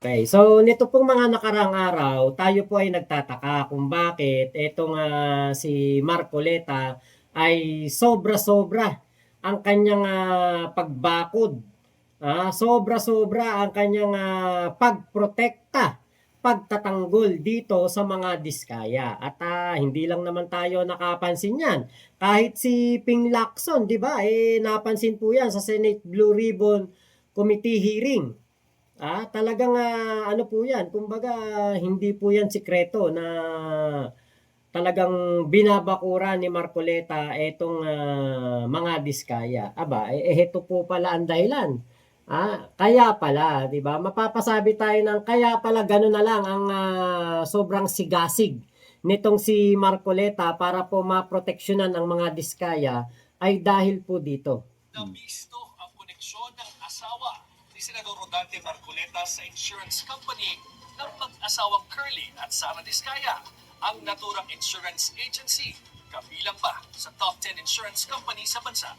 Okay, so nito pong mga nakaraang araw, tayo po ay nagtataka kung bakit itong, si Marcoleta ay sobra-sobra ang kanyang, pagbakod, sobra-sobra ang kanyang, pagprotekta, pagtatanggol dito sa mga diskaya at, hindi lang naman tayo nakapansin niyan. Kahit si Ping Lacson, 'di ba, napansin po 'yan sa Senate Blue Ribbon Committee hearing. Talagang, ano po 'yan, kumbaga hindi po 'yan sikreto na talagang binabakuran ni Marcoleta itong, mga diskaya. Aba, heto po pala ang dahilan. Kaya pala, 'di ba? Mapapasabi tayo ng kaya pala gano'n na lang ang, sobrang sigasig nitong si Marcoleta para po maproteksyonan ang mga diskaya ay dahil po dito. Nabisto ang koneksyon ng asawa ni Senador Rodante Marcoleta sa insurance company ng mag-asawang Curly at Sara Diskaya, ang naturang insurance agency, kabilang pa sa top 10 insurance company sa bansa.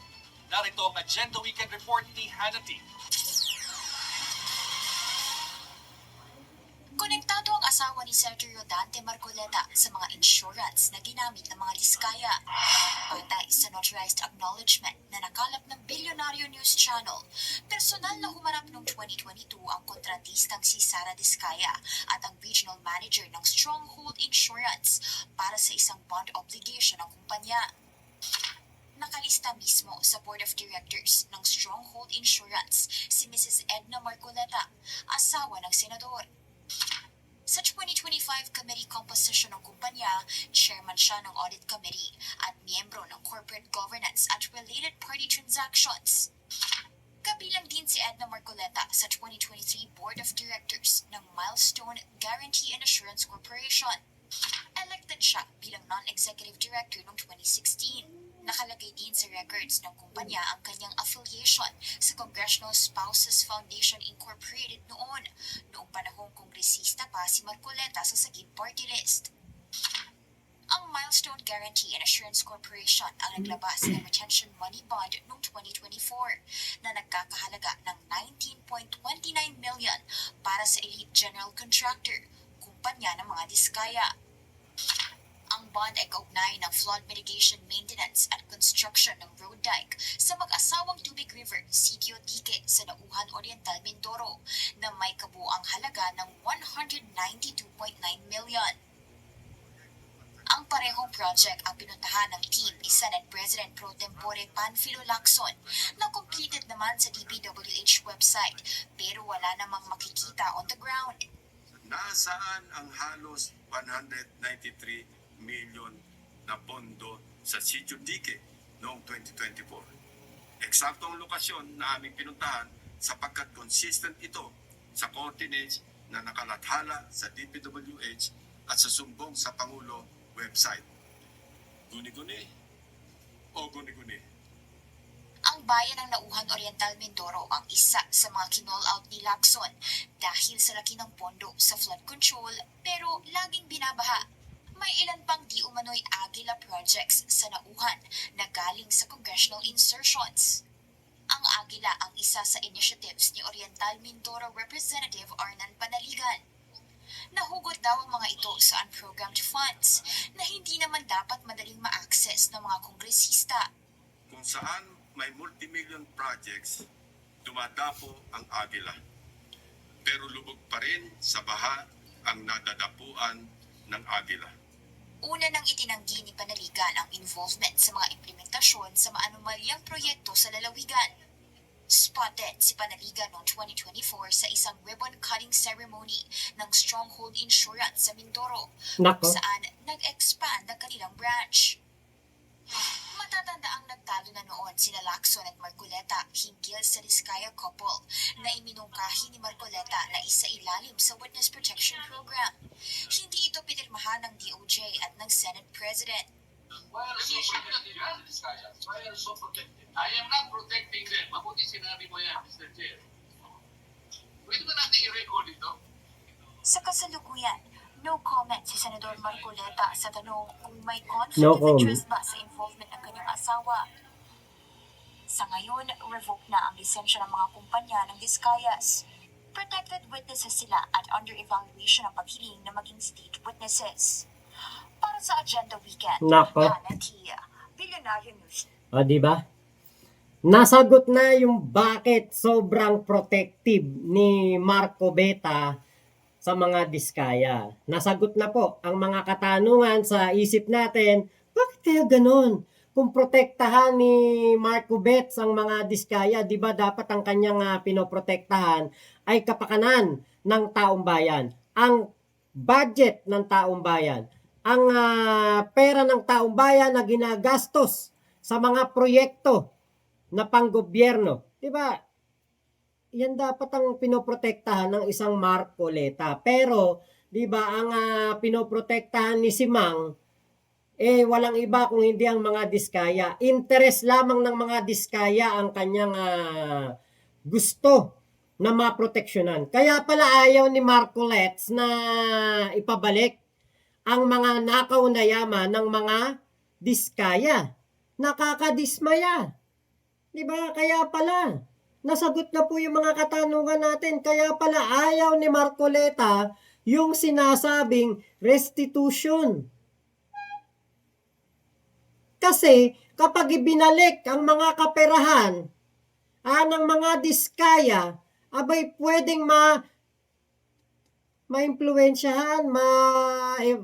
Narito ang Agenda Weekend Report ni Hannity. Konektado ang asawa ni Senator Rodante Marcoleta sa mga insurance na ginamit ng mga diskaya. Patay sa notarized acknowledgement na nakalap ng Bilyonaryo News Channel, personal na humarap noong 2022 ang kontratistang si Sara Diskaya at ang regional manager ng Stronghold Insurance para sa isang bond obligation ng kumpanya. Nakalista mismo sa Board of Directors ng Stronghold Insurance si Mrs. Edna Marcoleta, asawa ng senador. Sa 2025 committee composition ng kumpanya, chairman siya ng audit committee at miyembro ng corporate governance at related party transactions. Kabilang din si Edna Marcoleta sa 2023 Board of Directors ng Milestone Guarantee and Assurance Corporation. Elected siya bilang non-executive director noong 2016. Nakalagay din sa records ng kumpanya ang kanyang affiliation sa Congressional Spouses Foundation Incorporated noong panahong kongresista pa si Marcoleta sa Sagip Party List. Ang Milestone Guarantee and Assurance Corporation ang naglabas ng retention money bond noong 2024 na nagkakahalaga ng 19.29 million para sa Elite General Contractor, kumpanya ng mga diskaya. Ang bond ay kaugnay ng flood mitigation maintenance at construction ng road dike sa mag-asawang Tubig River, Sitio Dique sa Nauhan Oriental, Mindoro na may kabuang halaga ng 192.9 million. Ang parehong project ang pinuntahan ng team ni Senate President Pro Tempore Panfilo Lacson na completed naman sa DPWH website pero wala namang makikita on the ground. Nasaan ang halos 193 million na pondo sa Sitio Dique noong 2024. Eksaktong lokasyon na aming pinuntahan sapagkat consistent ito sa coordinates na nakalathala sa DPWH at sa sumbong sa Pangulo website. Guni-guni o guni-guni? Ang bayan ng Nauhan Oriental, Mindoro ang isa sa mga kinall-out ni Lacson dahil sa laki ng pondo sa flood control pero laging binabaha. May ilan pang di umano'y Agila projects sa Nauhan na galing sa congressional insertions. Ang Agila ang isa sa initiatives ni Oriental Mindoro Representative Arnan Panaligan. Nahugot daw ang mga ito sa unprogrammed funds na hindi naman dapat madaling ma-access ng mga kongresista. Kung saan may multimillion projects, dumadapo ang Agila. Pero lubog pa rin sa baha ang nadadapuan ng Agila. Una nang itinanggi ni Panaligan ang involvement sa mga implementasyon sa maanumalyang proyekto sa lalawigan. Spotted si Panaligan noong 2024 sa isang ribbon-cutting ceremony ng Stronghold Insurance sa Mindoro, Nako. saan nag-expand ang kanilang branch. Matatanda ang nagtalo na noon sina Lacson at Marcoleta hinggil sa Diskaya couple na iminungkahi ni Marcoleta na isa ilalim sa Witness Protection Program. Hindi ito pinirmahan ng DOJ at ng Senate President. Why are you so protected? Why are you so protected? I am not protecting them. Mabuti sinabi mo yan, Mr. Chair. Pwede ba natin i-record ito? Sa kasalukuyan, no comment si Senador Marcoleta sa tanong kung may conflict No of comment. interest ba sa involvement ng kanyang asawa. Sa ngayon, revoked na ang lisensya ng mga kumpanya ng Discayas. Protected witnesses sila at under evaluation ang paghiling na maging state witnesses. Para sa Agenda Weekend, Nako. Hannah Tia, Billionaire News. O, di ba? Nasagot na yung bakit sobrang protective ni Marco Beta sa mga diskaya. Nasagot na po ang mga katanungan sa isip natin, bakit kaya ganun? Kung protektahan ni Marco Betts ang mga diskaya, di ba dapat ang kanyang pinoprotektahan ay kapakanan ng taong bayan, ang budget ng taong bayan, ang pera ng taong bayan na ginagastos sa mga proyekto na panggobyerno. Di ba? Yan dapat ang pinoprotektahan ng isang Marcoleta. Pero, di ba, ang pinoprotektahan ni Simang, walang iba kung hindi ang mga diskaya. Interest lamang ng mga diskaya ang kanyang gusto na maproteksyonan. Kaya pala ayaw ni Marcolets na ipabalik ang mga nakaw na yaman ng mga diskaya. Nakakadismaya. Di ba? Kaya pala, nasagot na po yung mga katanungan natin. Kaya pala ayaw ni Marcoleta yung sinasabing restitution. Kasi kapag ibinalik ang mga kaperahan ng mga diskaya, abay pwedeng ma-impluensyahan,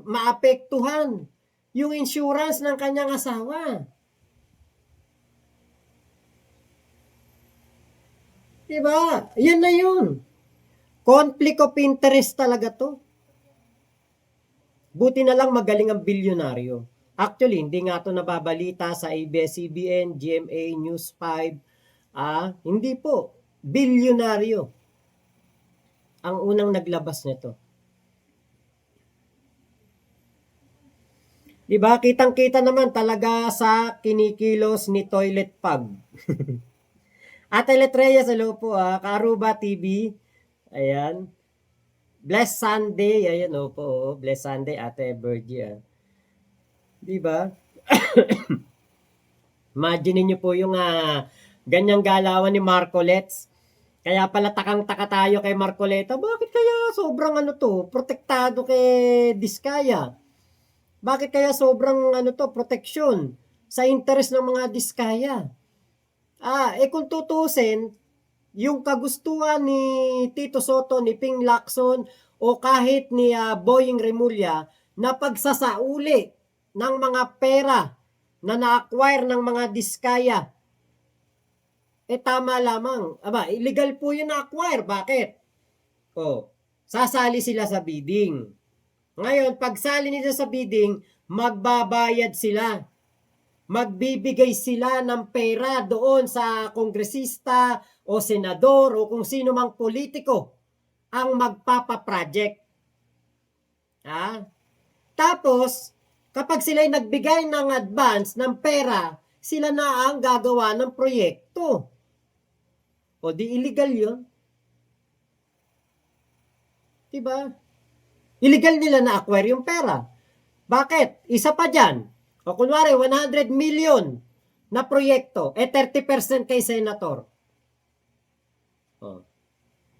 maapektuhan yung insurance ng kanyang asawa. Diba? Yan na yun. Conflict of interest talaga to. Buti na lang magaling ang bilyonaryo. Actually, hindi nga to nababalita sa ABS-CBN, GMA, News 5. Hindi po. Bilyonaryo ang unang naglabas nito. Diba? Kitang-kita naman talaga sa kinikilos ni Toilet Pug. Ate Letreya, hello po, Karuba TV. Ayan. Bless Sunday. Ayan, po. Bless Sunday, Ate Bergie. Diba? Imagine niyo po yung ganyang galawan ni Marcolets. Kaya pala takang-taka tayo kay Marcoleta. Bakit kaya sobrang protektado kay Diskaya? Bakit kaya sobrang proteksyon sa interest ng mga Diskaya? Kung tutusin, yung kagustuhan ni Tito Soto, ni Ping Lacson, o kahit ni Boying Remulla, na pagsasauli ng mga pera na na-acquire ng mga Diskaya, tama lamang. Illegal po yun na-acquire. Bakit? Sasali sila sa bidding. Ngayon, pagsali nila sa bidding, magbabayad sila. Magbibigay sila ng pera doon sa kongresista o senador o kung sino mang politiko ang magpapaproject. Tapos, kapag sila'y nagbigay ng advance ng pera, sila na ang gagawa ng proyekto. O di illegal yun. Diba? Illegal nila na-acquire yung pera. Bakit? Isa pa dyan. O kunwari, 100 million na proyekto, 30% kay senator.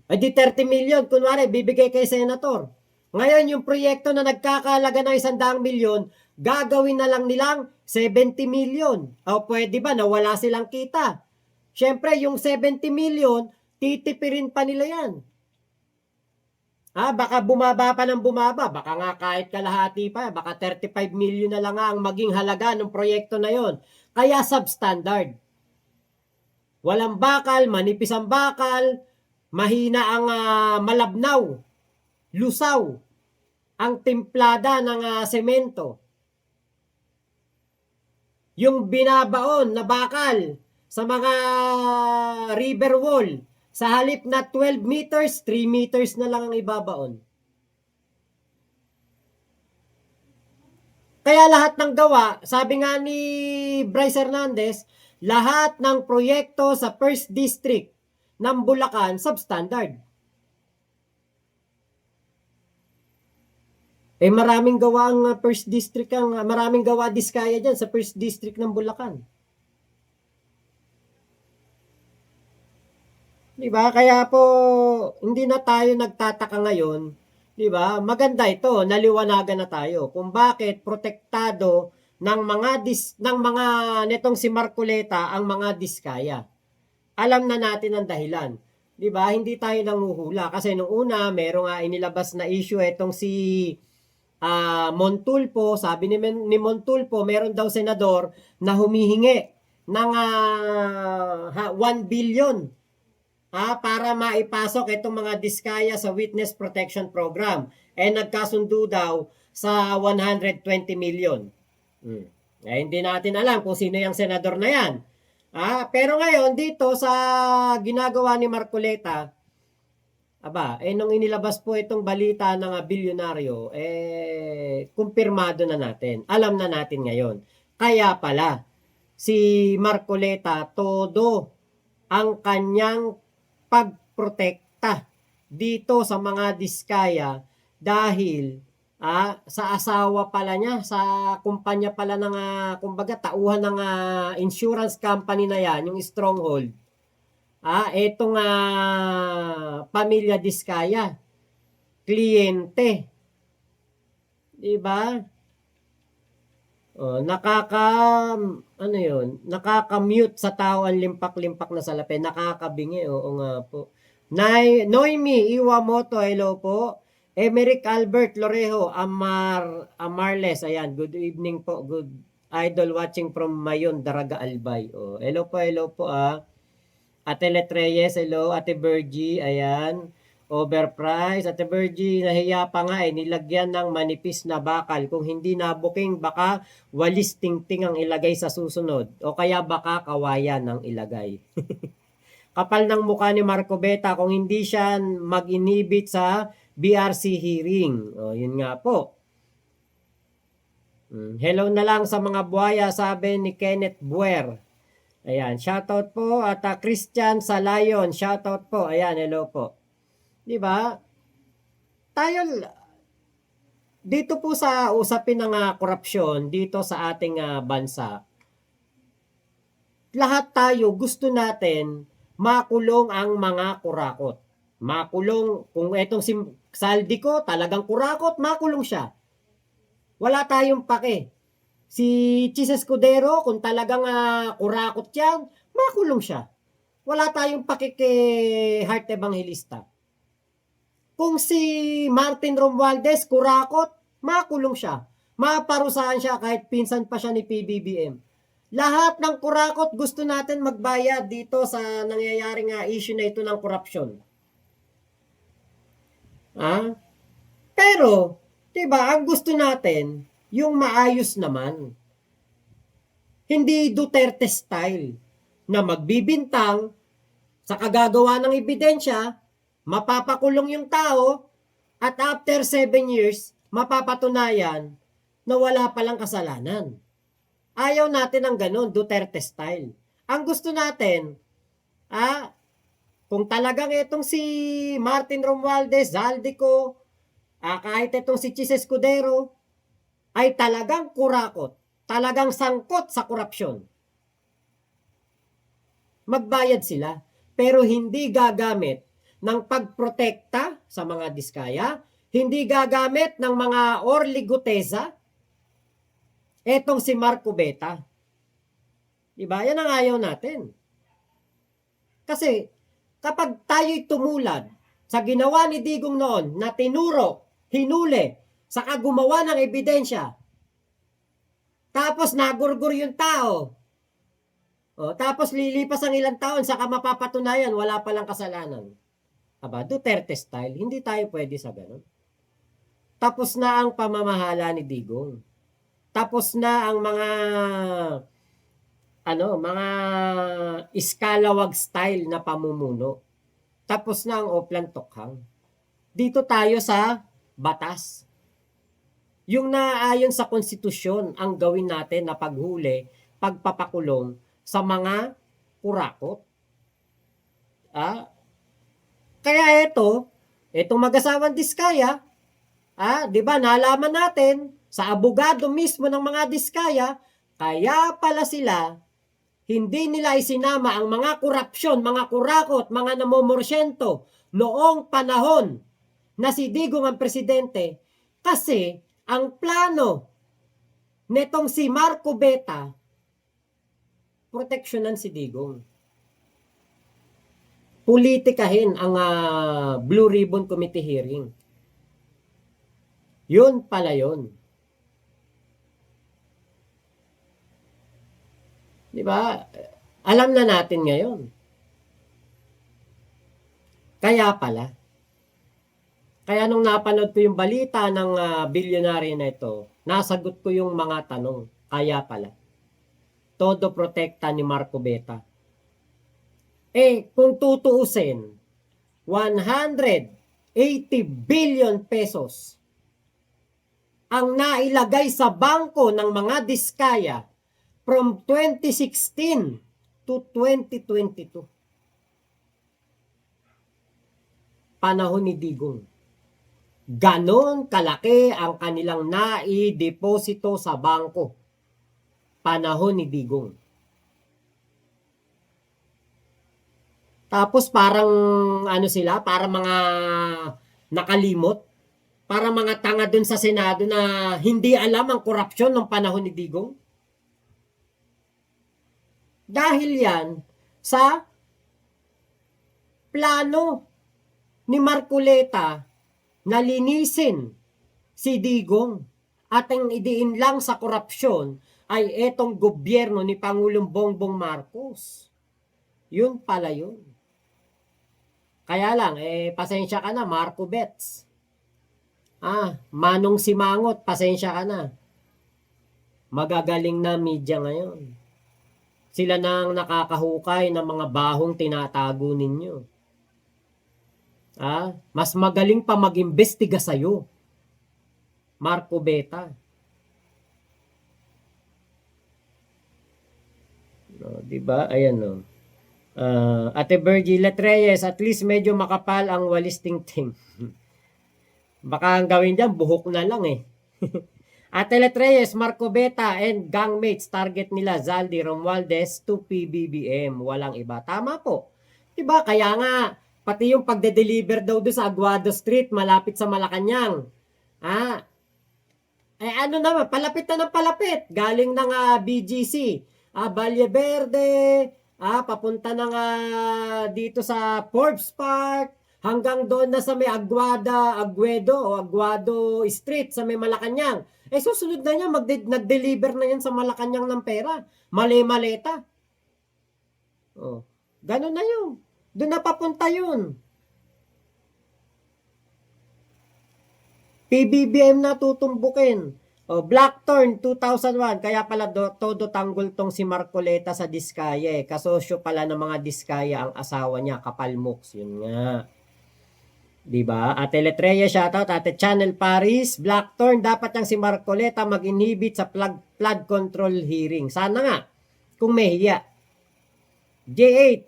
Di 30 million, kunwari, bibigay kay senator. Ngayon, yung proyekto na nagkakalaga ng 100 milyon, gagawin na lang nilang 70 million. O pwede ba na wala silang kita? Siyempre, yung 70 million, titipirin pa nila yan. Baka bumaba pa ng bumaba. Baka nga kahit kalahati pa. Baka 35 million na lang ang maging halaga ng proyekto na yon. Kaya substandard. Walang bakal, manipis ang bakal, mahina ang malabnaw, lusaw, ang timplada ng semento. Yung binabaon na bakal sa mga river wall, sa halip na 12 meters, 3 meters na lang ang ibabaon. Kaya lahat ng gawa, sabi nga ni Bryce Hernandez, lahat ng proyekto sa First District ng Bulacan, substandard. Maraming gawa ang First District, maraming gawa Diskaya dyan sa First District ng Bulacan. 'Di ba? Kaya po hindi na tayo nagtataka ngayon, 'di ba? Maganda ito, naliwanagan na tayo kung bakit protektado ng mga nitong si Marcoleta ang mga diskaya. Alam na natin ang dahilan. 'Di ba? Hindi tayo nanghuhula kasi nung una merong inilabas na issue itong si Montulfo, sabi ni Montulfo, meron daw senador na humihingi ng 1 billion para maipasok itong mga diskaya sa Witness Protection Program. Nagkasundo daw sa 120 million. Hindi natin alam kung sino yung senador na yan. Pero ngayon, dito sa ginagawa ni Marcoleta, nung inilabas po itong balita ng bilyonaryo, kumpirmado na natin. Alam na natin ngayon. Kaya pala, si Marcoleta, todo ang kanyang pagprotekta dito sa mga diskaya dahil sa asawa pala niya, sa kumpanya pala ng, kumbaga, tauhan ng insurance company na yan, yung Stronghold. Etong pamilya Diskaya, kliyente. Diba? Nakaka-mute sa tao ang limpak-limpak na salapi. Nakakabingi, oo nga po. Noemi Iwamoto, hello po. Emerick Albert Lorejo, Amarles, ayan, good evening po, good idol watching from Mayon, Daraga Albay. Hello po, Ate Letreyes, hello, Ate Bergie, ayan, overpriced, Ate Bergie, nahiya pa nga nilagyan ng manipis na bakal, kung hindi nabuking, baka walis tingting ang ilagay sa susunod, o kaya baka kawayan ang ilagay. Kapal ng mukha ni Marcoleta kung hindi siya mag-inhibit sa BRC hearing. Yun nga po. Hello na lang sa mga buhaya, sabi ni Kenneth Buer. Ayan, shoutout po. At Christian Salayon, shoutout po. Ayan, hello po. Di ba? Tayo, dito po sa usapin ng korupsyon, dito sa ating bansa, lahat tayo gusto natin makulong ang mga kurakot. Makulong, kung etong si Saldico, talagang kurakot, makulong siya. Wala tayong pake. Si Chis Escudero, kung talagang kurakot yan, makulong siya. Wala tayong pake kay Heart Evangelista. Kung si Martin Romualdez, kurakot, makulong siya. Maparusahan siya kahit pinsan pa siya ni PBBM. Lahat ng kurakot gusto natin magbayad dito sa nangyayaring issue na ito ng korupsyon. Pero, diba, ang gusto natin, yung maayos naman. Hindi Duterte style na magbibintang sa kagagawa ng ebidensya, mapapakulong yung tao, at after 7 years, mapapatunayan na wala palang kasalanan. Ayaw natin ng ganun, Duterte style. Ang gusto natin, kung talagang itong si Martin Romualdez, Zaldico, kahit itong si Chis Escudero, ay talagang kurakot, talagang sangkot sa korupsyon. Magbayad sila, pero hindi gagamit ng pagprotekta sa mga diskaya, hindi gagamit ng mga Orly Gutesa, etong si Marcoleta. Diba? Yan ang ayaw natin. Kasi, kapag tayo'y tumulad sa ginawa ni Digong noon na tinuro, hinuli, saka gumawa ng ebidensya, tapos nagurgur yung tao, tapos lilipas ang ilang taon, saka mapapatunayan, wala palang kasalanan. Duterte style, hindi tayo pwede sa ganun. Tapos na ang pamamahala ni Digong. Tapos na ang mga iskalawag style na pamumuno. Tapos na ang Oplan Tokhang. Dito tayo sa batas. Yung naayon sa konstitusyon ang gawin natin na paghuli, pagpapakulong sa mga kurakot. Kaya itong mag-asawang Diskaya, di ba, nalaman natin sa abogado mismo ng mga Diskaya, kaya pala sila hindi nila isinama ang mga korupsyon, mga kurakot, mga namomorsyento noong panahon na si Digong ang presidente kasi ang plano netong si Marco Beta proteksyonan si Digong. Politikahin ang Blue Ribbon Committee hearing. Yun pala yun. Di ba? Alam na natin ngayon. Kaya pala. Kaya nung napanood ko yung balita ng billionaire na ito, nasagot ko yung mga tanong. Kaya pala. Todo protekta ni Marco Beta. Kung tutuusin, 180 billion pesos ang nailagay sa bangko ng mga diskaya from 2016 to 2022. Panahon ni Digong. Ganon kalaki ang kanilang naideposito sa bangko. Panahon ni Digong. Tapos parang sila, para mga nakalimot, para mga tanga dun sa Senado na hindi alam ang korupsyon ng panahon ni Digong. Dahil yan sa plano ni Marcoleta na linisin si Digong at ang idiin lang sa korupsyon ay etong gobyerno ni Pangulong Bongbong Marcos. Yun pala yun. Kaya lang, pasensya ka na, Marco Bets. Manong Simangot, pasensya ka na. Magagaling na media ngayon. Sila nang nakakahukay ng mga bahong tinatago ninyo. Mas magaling pa mag-imbestiga sa'yo. Marco Beta. Diba? Ayan o. Ate Virgie Letreyes, at least medyo makapal ang walis ting-ting. Baka ang gawin dyan, buhok na lang eh. Ate Letreyes, Marco Beta and gangmates, target nila Zaldi Romualdez to PBBM. Walang iba. Tama po. Diba? Kaya nga, pati yung pagde-deliver daw doon sa Aguado Street, malapit sa Malacanang. Ano naman, palapit na ng palapit. Galing ng BGC. Valle Verde, papunta na nga dito sa Forbes Park, hanggang doon na sa may Aguado Street sa may Malacanang. Susunod na niya, nag-deliver na yan sa Malacanang ng pera. Mali-maleta. Ganun na yun. Doon na papunta yun. PBBM na tutumbukin. Blackthorn 2001, kaya pala todo tanggol tong si Marcoleta sa Diskaya. Kasosyo pala ng mga Diskaya ang asawa niya, Kapalmox. Yun nga. Diba? Ate Letreya, shoutout. Ate Channel Paris, Blackthorn, dapat yang si Marcoleta mag-inhibit sa flood control hearing. Sana nga, kung may hiya. J8,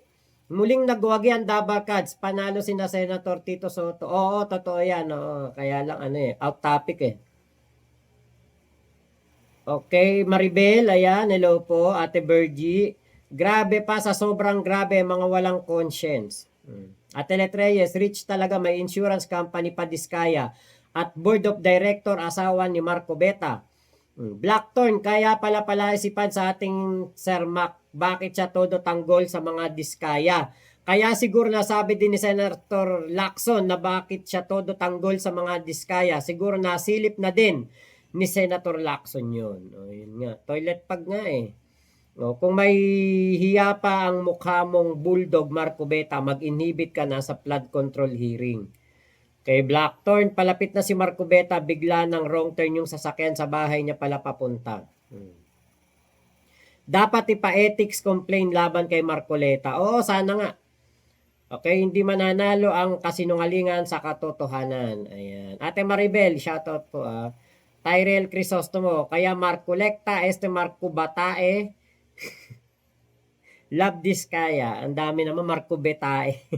muling nagwagi ang Double Cards, panalo sina Senator Tito Soto. Oo, totoo yan. Kaya lang out topic eh. Okay, Maribel, ayan, hello po, Ate Virgie. Grabe pa, sa sobrang grabe, mga walang conscience. Ate Letreyes, rich talaga, may insurance company pa Diskaya. At board of director, asawa ni Marco Beta. Blackthorn, kaya pala palaisipan sa ating Sir Mac, bakit siya todo tanggol sa mga Diskaya. Kaya siguro nasabi din ni Senator Lacson na bakit siya todo tanggol sa mga Diskaya. Siguro nasilip na din ni Senator Lacson yun. Yun nga. Toilet pag nga eh. Kung may hiya pa ang mukha mong bulldog, Marco Beta, mag-inhibit ka na sa flood control hearing. Kay Blackthorn, palapit na si Marco Beta, bigla ng wrong turn yung sasakyan sa bahay niya pala papunta. Dapat ipa-ethics complaint laban kay Marcoleta. Oo, sana nga. Okay, hindi mananalo ang kasinungalingan sa katotohanan. Ayan. Ate Maribel, shoutout po Tyrell Crisostomo, kaya Marcoleta, Marco Batae, Love Diskaya. Ang dami naman Marco Betae.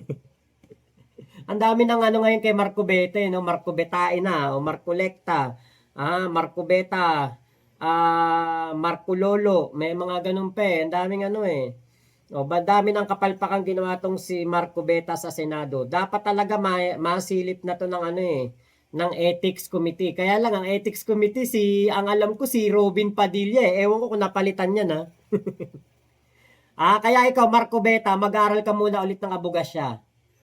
Ang dami ng ngayon kay Marco Beta, no? Marco Betae na, o Marcoleta, Marco Beta, Marco Lolo, may mga ganun pa eh. Ang daming ano eh. O, dami ng kapalpakang ginawa tong si Marco Beta sa Senado. Dapat talaga masilip na to ng ano eh, ng Ethics Committee. Kaya lang ang Ethics Committee ang alam ko si Robin Padilla eh. Ewan ko kung napalitan niya na. Kaya ikaw Marco Beta, mag-aral ka muna ulit ng abogasya.